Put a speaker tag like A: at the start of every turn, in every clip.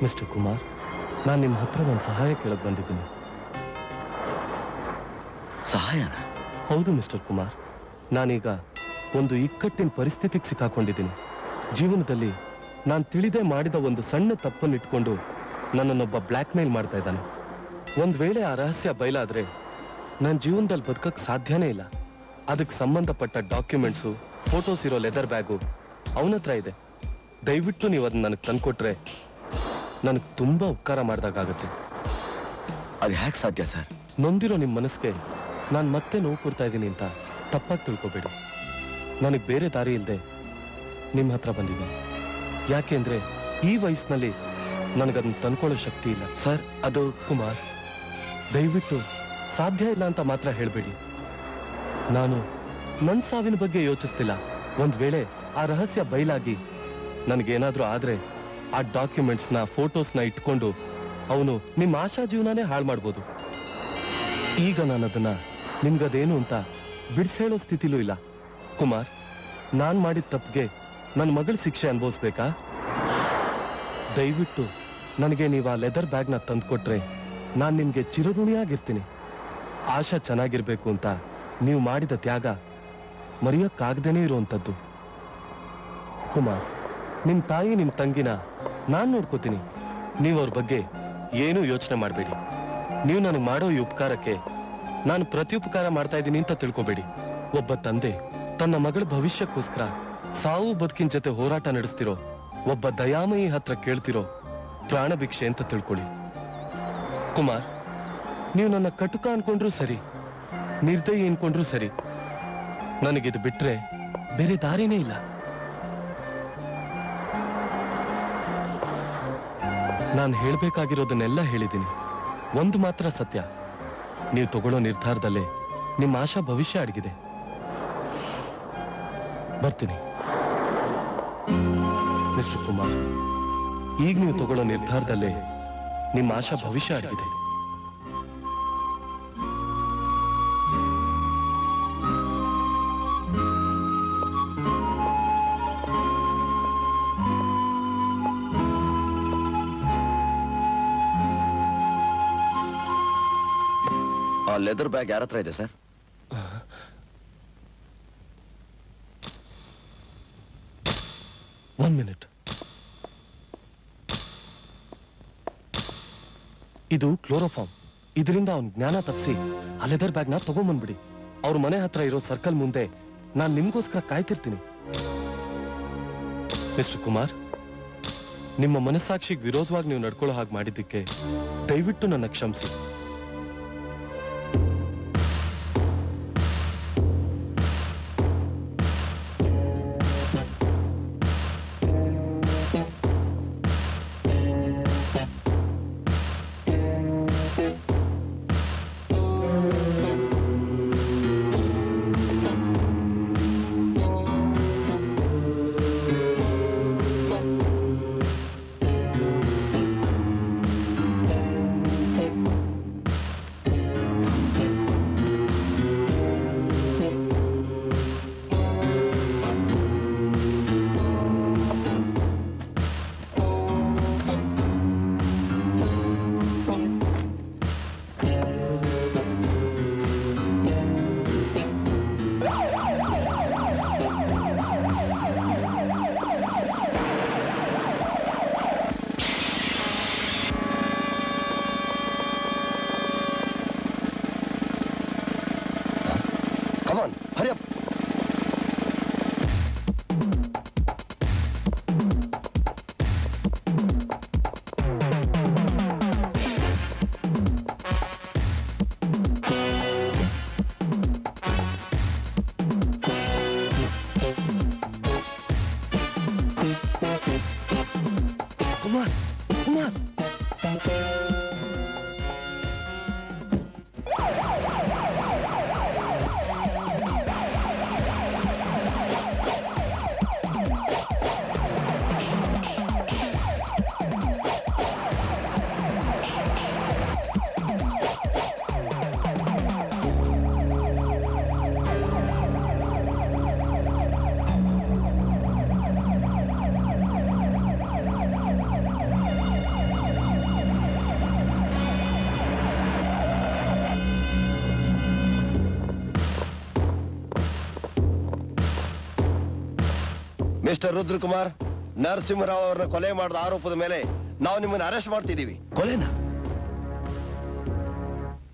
A: Mister Kumar, ನಾನು ನಿಮ್ಮ ಹತ್ರ ಒಂದು ಸಹಾಯ ಕೇಳಕ್ ಬಂದಿದ್ದೀನಿ.
B: ಸಹಾಯನ?
A: ಹೌದು ಮಿಸ್ಟರ್ ಕುಮಾರ್, ನಾನೀಗ ಒಂದು ಇಕ್ಕಟ್ಟಿನ ಪರಿಸ್ಥಿತಿಗೆ ಸಿಕ್ಕಾಕೊಂಡಿದ್ದೀನಿ. ಜೀವನದಲ್ಲಿ ನಾನು ತಿಳಿದೇ ಮಾಡಿದ ಒಂದು ಸಣ್ಣ ತಪ್ಪನ್ನಿಟ್ಕೊಂಡು ನನ್ನನ್ನೊಬ್ಬ ಬ್ಲ್ಯಾಕ್ ಮೇಲ್ ಮಾಡ್ತಾ ಇದ್ದಾನೆ. ಒಂದು ವೇಳೆ ಆ ರಹಸ್ಯ ಬಯಲಾದ್ರೆ ನನ್ನ ಜೀವನದಲ್ಲಿ ಬದುಕಕ್ಕೆ ಸಾಧ್ಯನೇ ಇಲ್ಲ. ಅದಕ್ಕೆ ಸಂಬಂಧಪಟ್ಟ ಡಾಕ್ಯುಮೆಂಟ್ಸು, ಫೋಟೋಸ್ ಇರೋ ಲೆದರ್ ಬ್ಯಾಗು ಅವನ ಹತ್ರ ಇದೆ. ದಯವಿಟ್ಟು ನೀವು ಅದನ್ನ ನನಗೆ ತಂದ್ಕೊಟ್ರೆ ನನಗೆ ತುಂಬಾ ಉಪಕಾರ ಮಾಡಿದಾಗತ್ತೆ.
B: ಅದು ಹೇಗೆ ಸಾಧ್ಯ ಸರ್?
A: ನೊಂದಿರೋ ನಿಮ್ಮ ಮನಸ್ಸಿಗೆ ನಾನು ಮತ್ತೆ ನೋವು ಕೊಡ್ತಾ ಇದ್ದೀನಿ ಅಂತ ತಪ್ಪಾಗಿ ತಿಳ್ಕೊಬೇಡಿ. ನನಗೆ ಬೇರೆ ದಾರಿ ಇಲ್ಲದೆ ನಿಮ್ಮ ಹತ್ರ ಬಂದಿದ್ದೀನಿ. ಯಾಕೆಂದ್ರೆ ಈ ವಯಸ್ಸಿನಲ್ಲಿ ನನಗದನ್ನ ತಂದ್ಕೊಳ್ಳೋ ಶಕ್ತಿ ಇಲ್ಲ.
B: ಸರ್, ಅದು
A: ಕುಮಾರ್, ದಯವಿಟ್ಟು ಸಾಧ್ಯ ಇಲ್ಲ ಅಂತ ಮಾತ್ರ ಹೇಳಬೇಡಿ. ನಾನು ನನ್ನ ಸಾವಿನ ಬಗ್ಗೆ ಯೋಚಿಸ್ತಿಲ್ಲ. ಒಂದ್ ವೇಳೆ ಆ ರಹಸ್ಯ ಬಯಲಾಗಿ ನನಗೇನಾದ್ರೂ ಆದ್ರೆ ಆ ಡಾಕ್ಯುಮೆಂಟ್ಸ್ನ, ಫೋಟೋಸ್ನ ಇಟ್ಕೊಂಡು ಅವನು ನಿಮ್ಮ ಆಶಾ ಜೀವನನೇ ಹಾಳು ಮಾಡ್ಬೋದು. ಈಗ ನಾನು ಅದನ್ನ ನಿಮ್ಗದೇನು ಅಂತ ಬಿಡಿಸಿ ಹೇಳೋ ಸ್ಥಿತಿಲೂ ಇಲ್ಲ. ಕುಮಾರ್, ನಾನು ಮಾಡಿದ ತಪ್ಪಿಗೆ ನನ್ನ ಮಗಳ ಶಿಕ್ಷೆ ಅನುಭವಿಸ್ಬೇಕಾ? ದಯವಿಟ್ಟು ನನಗೆ ನೀವು ಆ ಲೆದರ್ ಬ್ಯಾಗ್ನ ತಂದುಕೊಟ್ರೆ ನಾನು ನಿಮಗೆ ಚಿರಋಣಿಯಾಗಿರ್ತೀನಿ. ಆಶಾ ಚೆನ್ನಾಗಿರ್ಬೇಕು ಅಂತ ನೀವು ಮಾಡಿದ ತ್ಯಾಗ ಮರೆಯೋಕ್ಕಾಗದೇನೆ ಇರುವಂಥದ್ದು. ಕುಮಾರ್, ನಿಮ್ಮ ತಾಯಿ, ನಿಮ್ಮ ತಂಗಿನ ನಾನು ನೋಡ್ಕೋತೀನಿ. ನೀವು ಅವ್ರ ಬಗ್ಗೆ ಏನೂ ಯೋಚನೆ ಮಾಡಬೇಡಿ. ನೀವು ನನಗೆ ಮಾಡೋ ಈ ಉಪಕಾರಕ್ಕೆ ನಾನು ಪ್ರತ್ಯುಪಕಾರ ಮಾಡ್ತಾ ಇದ್ದೀನಿ ಅಂತ ತಿಳ್ಕೊಬೇಡಿ. ಒಬ್ಬ ತಂದೆ ತನ್ನ ಮಗಳ ಭವಿಷ್ಯಕ್ಕೋಸ್ಕರ ಸಾವು ಬದುಕಿನ ಜೊತೆ ಹೋರಾಟ ನಡೆಸ್ತಿರೋ ಒಬ್ಬ ದಯಾಮಯಿ ಹತ್ರ ಕೇಳ್ತಿರೋ ಪ್ರಾಣ ಭಿಕ್ಷೆ ಅಂತ ತಿಳ್ಕೊಳ್ಳಿ. ಕುಮಾರ್, ನೀವು ನನ್ನ ಕಟುಕ ಅನ್ಕೊಂಡ್ರೂ ಸರಿ, ನಿರ್ದಯಿ ಅನ್ಕೊಂಡ್ರೂ ಸರಿ, ನನಗಿದು ಬಿಟ್ರೆ ಬೇರೆ ದಾರಿನೇ ಇಲ್ಲ. ನಾನು ಹೇಳ್ಬೇಕಾಗಿರೋದನ್ನೆಲ್ಲ ಹೇಳಿದ್ದೀನಿ. ಒಂದು ಮಾತ್ರ ಸತ್ಯ, ನೀವು ತಗೊಳ್ಳೋ ನಿರ್ಧಾರದಲ್ಲೇ ನಿಮ್ಮ ಆಶಾ ಭವಿಷ್ಯ ಅಡಗಿದೆ. ಬರ್ತೀನಿ ಮಿಸ್ಟರ್ ಕುಮಾರ್. ಈಗ ನೀವು ತಗೊಳ್ಳೋ ನಿರ್ಧಾರದಲ್ಲೇ ನಿಮ್ಮ ಆಶಾ ಭವಿಷ್ಯ ಅಡಗಿದೆ.
B: ಆ ಲೆದರ್ ಬ್ಯಾಗ್ ಯಾರ ಹತ್ರ ಇದೆ ಸರ್?
A: One minute. ಇದು ಕ್ಲೋರೋಫಾರ್ಮ್. ಇದರಿಂದ ಅವನ್ ಜ್ಞಾನ ತಪ್ಪಿಸಿ ಆ ಲೆದರ್ ಬ್ಯಾಗ್ನ ತಗೊಂಡ್ಬಂದ್ಬಿಡಿ. ಅವ್ರ ಮನೆ ಹತ್ರ ಇರೋ ಸರ್ಕಲ್ ಮುಂದೆ ನಾನು ನಿಮ್ಗೋಸ್ಕರ ಕಾಯ್ತಿರ್ತೀನಿ. ಮಿಸ್ಟರ್ ಕುಮಾರ್, ನಿಮ್ಮ ಮನಸ್ಸಾಕ್ಷಿಗೆ ವಿರೋಧವಾಗಿ ನೀವು ನಡ್ಕೊಳ್ಳೋ ಹಾಗೆ ಮಾಡಿದ್ದಕ್ಕೆ ದಯವಿಟ್ಟು ನನ್ನ ಕ್ಷಮಿಸಿ.
C: Come on, hurry up.
A: Kumar, Kumar.
C: Mister Rudrakumar, Narasimharao ಅವರನ್ನ ಕೊಲೆ ಮಾಡಿದ ಆರೋಪದ ಮೇಲೆ ನಾವು ನಿಮ್ಮನ್ನು ಅರೆಸ್ಟ್ ಮಾಡ್ತಿದ್ದೀವಿ.
B: ಕೊಲೆನಾ?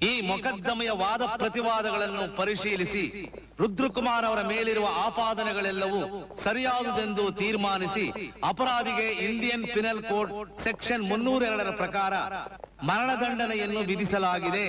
D: ಈ ಮೊಕದ್ದಮೆಯ ವಾದ ಪ್ರತಿವಾದಗಳನ್ನು ಪರಿಶೀಲಿಸಿ ರುದ್ರಕುಮಾರ್ ಅವರ ಮೇಲಿರುವ ಆಪಾದನೆಗಳೆಲ್ಲವೂ ಸರಿಯಾದುದೆಂದು ತೀರ್ಮಾನಿಸಿ ಅಪರಾಧಿಗೆ ಇಂಡಿಯನ್ ಪಿನಲ್ ಕೋಡ್ ಸೆಕ್ಷನ್ 302 ಪ್ರಕಾರ ಮರಣದಂಡನೆಯನ್ನು ವಿಧಿಸಲಾಗಿದೆ.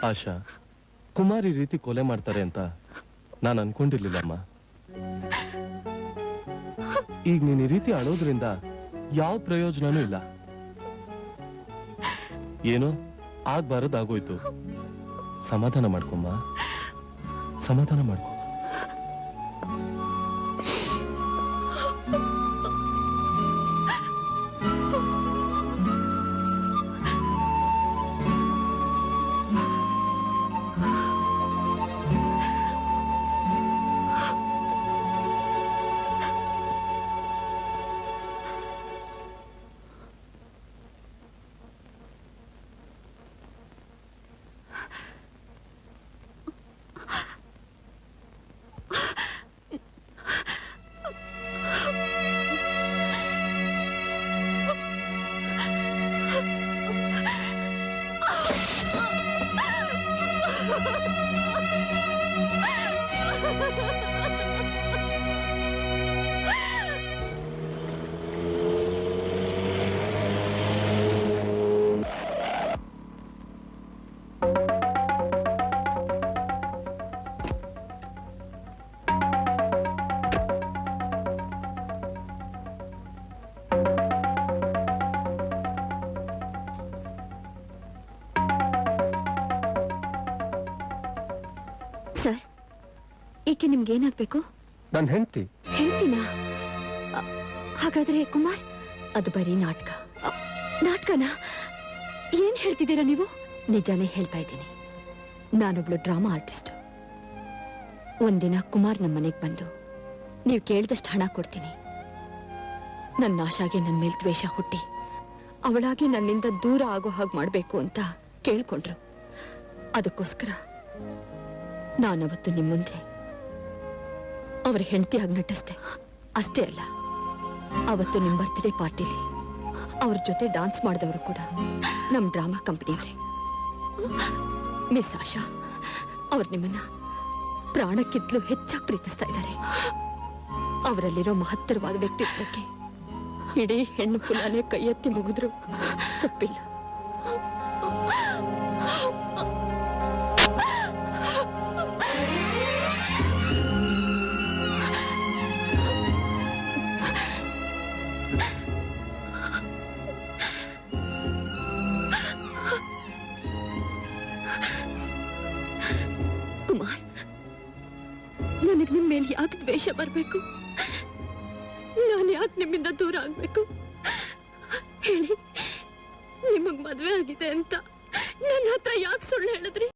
A: ಆಶಾ, ಕುಮಾರ್ ಈ ರೀತಿ ಕೊಲೆ ಮಾಡ್ತಾರೆ ಅಂತ ನಾನು ಅನ್ಕೊಂಡಿರ್ಲಿಲ್ಲಮ್ಮ. ಈಗ ನೀನ್ ಈ ರೀತಿ ಅಳೋದ್ರಿಂದ ಯಾವ ಪ್ರಯೋಜನನೂ ಇಲ್ಲ. ಏನೋ ಆಗ್ಬಾರದಾಗೋಯ್ತು. ಸಮಾಧಾನ ಮಾಡ್ಕೊಮ್ಮ, ಸಮಾಧಾನ ಮಾಡ್ಕೊ.
E: ಸರ್, ಈಕೆ ನಿಮ್ಗೆ ಏನಾಗ್ಬೇಕು?
A: ನನ್ ಹೆಂಡತಿ.
E: ಹೆಂಡ್ತಿನಾ? ಹಾಗಾದ್ರೆ ಕುಮಾರ್ ಅದು ಬರೀ ನಾಟಕ. ನಾಟಕನಾ? ಏನ್ ಹೇಳ್ತಿದ್ದೀರಾ ನೀವು? ನಿಜಾನೇ ಹೇಳ್ತಾ ಇದ್ದೀನಿ. ನಾನೊಬ್ಳು ಡ್ರಾಮಾ ಆರ್ಟಿಸ್ಟ್. ಒಂದಿನ ಕುಮಾರ್ ನಮ್ಮನೆಗೆ ಬಂದು ನೀವು ಕೇಳಿದಷ್ಟು ಹಣ ಕೊಡ್ತೀನಿ, ನನ್ನ ಆಶಾಗೆ ನನ್ನ ಮೇಲೆ ದ್ವೇಷ ಹುಟ್ಟಿ ಅವಳಾಗಿ ನನ್ನಿಂದ ದೂರ ಆಗೋ ಹಾಗೆ ಮಾಡಬೇಕು ಅಂತ ಕೇಳ್ಕೊಂಡ್ರು. ಅದಕ್ಕೋಸ್ಕರ ನಾನವತ್ತು ನಿಮ್ಮ ಮುಂದೆ ಅವ್ರ ಹೆಂಡತಿಯಾಗಿ ನಟಿಸ್ದೆ. ಅಷ್ಟೇ ಅಲ್ಲ, ಅವತ್ತು ನಿಮ್ಮ ಬರ್ತ್ಡೇ ಪಾರ್ಟಿಲಿ ಅವ್ರ ಜೊತೆ ಡಾನ್ಸ್ ಮಾಡಿದವರು ಕೂಡ ನಮ್ಮ ಡ್ರಾಮಾ ಕಂಪನಿಯವರೇ. ಮಿಸ್ ಆಶಾ, ಅವ್ರು ನಿಮ್ಮನ್ನ ಪ್ರಾಣಕ್ಕಿಂತಲೂ ಹೆಚ್ಚಾಗಿ ಪ್ರೀತಿಸ್ತಾ ಇದ್ದಾರೆ. ಅವರಲ್ಲಿರೋ ಮಹತ್ತರವಾದ ವ್ಯಕ್ತಿತ್ವಕ್ಕೆ ಇಡೀ ಹೆಣ್ಣು ಕುಲಾನೇ ಕೈ ಎತ್ತಿ ಮುಗಿದ್ರು ತಪ್ಪಿಲ್ಲ. ಕುಮಾರ್, ನನಗೆ ನಿಮ್ಮ ಮೇಲೆ ಯಾಕೆ ದ್ವೇಷ ಬರಬೇಕು? ನಾನು ಯಾಕೆ ನಿಮ್ಮಿಂದ ದೂರ ಆಗ್ಬೇಕು? ಹೇಳಿ, ನಿಮಗ್ ಮದ್ವೆ ಆಗಿದೆ ಅಂತ ನನ್ನ ಹತ್ರ ಯಾಕೆ ಸುಳ್ಳು ಹೇಳಿದ್ರಿ?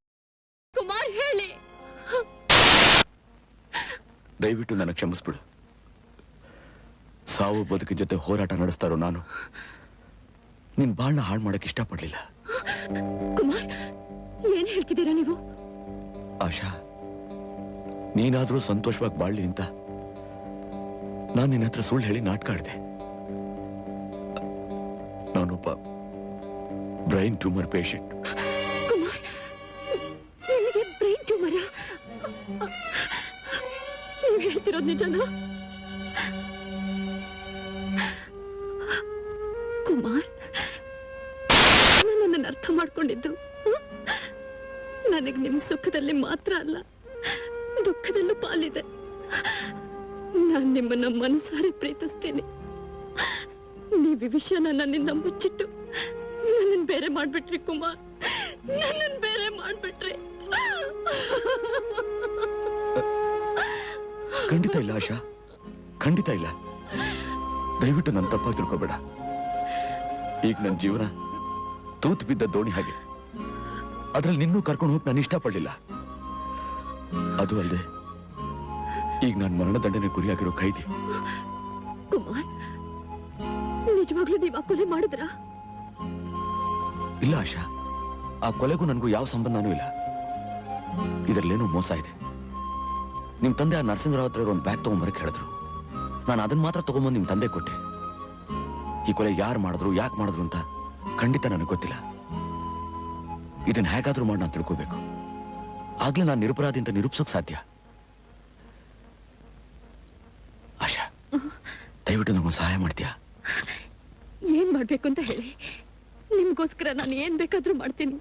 E: ಕುಮಾರ್, ಹೇಳಿ.
B: ದಯವಿಟ್ಟು ನನ್ನ ಕ್ಷಮಿಸ್ಬಿಡು. ಸಾವು ಬದುಕಿನ ಜೊತೆ ಹೋರಾಟ ನಡೆಸ್ತಾರೋ ನಾನು ನಿನ್ ಬಾಳ್ನ ಹಾಳು ಮಾಡಕ್ ಇಷ್ಟಪಡ್ಲಿಲ್ಲ.
E: ಕುಮಾರ್, ಏನ್ ಹೇಳ್ತಿದ್ದೀರಾ ನೀವು?
B: ಆಶಾ, ನೀನಾದ್ರೂ ಸಂತೋಷವಾಗಿ ಬಾಳ್ಲಿ ಅಂತ ನಾನು ನಿನ್ನ ಹತ್ರ ಸುಳ್ಳು ಹೇಳಿ ನಾಟಕ ಆಡಿದೆ. ನಾನೊಬ್ಬ ಬ್ರೈನ್ ಟ್ಯೂಮರ್ ಪೇಷಂಟ್.
E: ಕುಮಾರ್, ನಿಮಗೆ ಬ್ರೈನ್ ಟ್ಯೂಮರ? ನೀವು ಹೇಳ್ತಿರೋದು ನಿಜನಾ? ಕುಮಾರ್, ನನ್ನನ್ನು ಅರ್ಥ ಮಾಡ್ಕೊಂಡಿದ್ದು ನನಗೆ ನಿಮ್ಮ ಸುಖದಲ್ಲಿ ಮಾತ್ರ ಅಲ್ಲ, ದುಃಖದಲ್ಲೂ ಪಾಲಿದೆ. ನಾನು ನಿಮ್ಮನ್ನ ಮನಸಾರೆ ಪ್ರೀತಿಸ್ತೀನಿ. ನೀವು ಈ ವಿಷಯನ ನನ್ನಿಂದ ಮುಚ್ಚಿಟ್ಟು ನನ್ನನ್ನು ಬೇರೆ ಮಾಡ್ಬಿಟ್ರಿ ಕುಮಾರ್, ನನ್ನನ್ನು ಬೇರೆ ಮಾಡ್ಬಿಟ್ರಿ.
B: ಖಂಡಿತ ಇಲ್ಲ ಆಶಾ, ಖಂಡಿತ ಇಲ್ಲ. ದಯವಿಟ್ಟು ನನ್ನ ತಪ್ಪಾಗಿ ತಿಳ್ಕೊಬೇಡ. ಈಗ ನನ್ನ ಜೀವನ ತೂತು ಬಿದ್ದ ದೋಣಿ ಹಾಗೆ. ಅದ್ರಲ್ಲಿ ನಿನ್ನೂ ಕರ್ಕೊಂಡು ಹೋಗಿ ನಾನು ಇಷ್ಟಪಡಲಿಲ್ಲ. ಅದು ಅಲ್ಲದೆ ಈಗ ನಾನು ಮರಣದಂಡನೆ ಗುರಿಯಾಗಿರೋ ಖೈದಿ.
E: ಕುಮಾರ್, ನಿಜವಾಗ್ಲೂ ನೀವು ಆ ಕೊಲೆ ಮಾಡಿದ್ರಾ?
B: ಇಲ್ಲ ಆಶಾ, ಆ ಕೊಲೆಗೂ ನನಗೂ ಯಾವ ಸಂಬಂಧನೂ ಇಲ್ಲ. ಇದರಲ್ಲೇನೋ ಮೋಸ ಇದೆ. ನಿಮ್ ತಂದೆ ಆ ನರಸಿಂಹರಾವ್ ಹತ್ರ ಒಂದು ಬ್ಯಾಗ್ ತಗೊಂಬರಕ್ಕೆ ಹೇಳಿದ್ರು. ನಾನು ಅದನ್ನ ಮಾತ್ರ ತಗೊಂಬಂದು ನಿಮ್ ತಂದೆ ಕೊಟ್ಟೆ. ಈ ಕೊಲೆ ಯಾರು ಮಾಡಿದ್ರು, ಯಾಕೆ ಮಾಡಿದ್ರು ಅಂತ ಖಂಡಿತ ನನಗೆ ಗೊತ್ತಿಲ್ಲ. ಇದನ್ನ ಹೇಗಾದ್ರೂ ಮಾಡಿ ನಾನು ತಿಳ್ಕೋಬೇಕು. ಆಗ್ಲೇ ನಾನು ನಿರಪರಾಧಿ ಅಂತ ನಿರೂಪಿಸೋಕ್ ಸಾಧ್ಯ. ಆಶಾ, ದಯವಿಟ್ಟು ನಂಗೊಂದು ಸಹಾಯ ಮಾಡ್ತೀಯಾ?
E: ಏನ್ ಮಾಡ್ಬೇಕು ಅಂತ ಹೇಳಿ, ನಿಮ್ಗೋಸ್ಕರ ನಾನು ಏನ್ ಬೇಕಾದ್ರೂ ಮಾಡ್ತೀನಿ.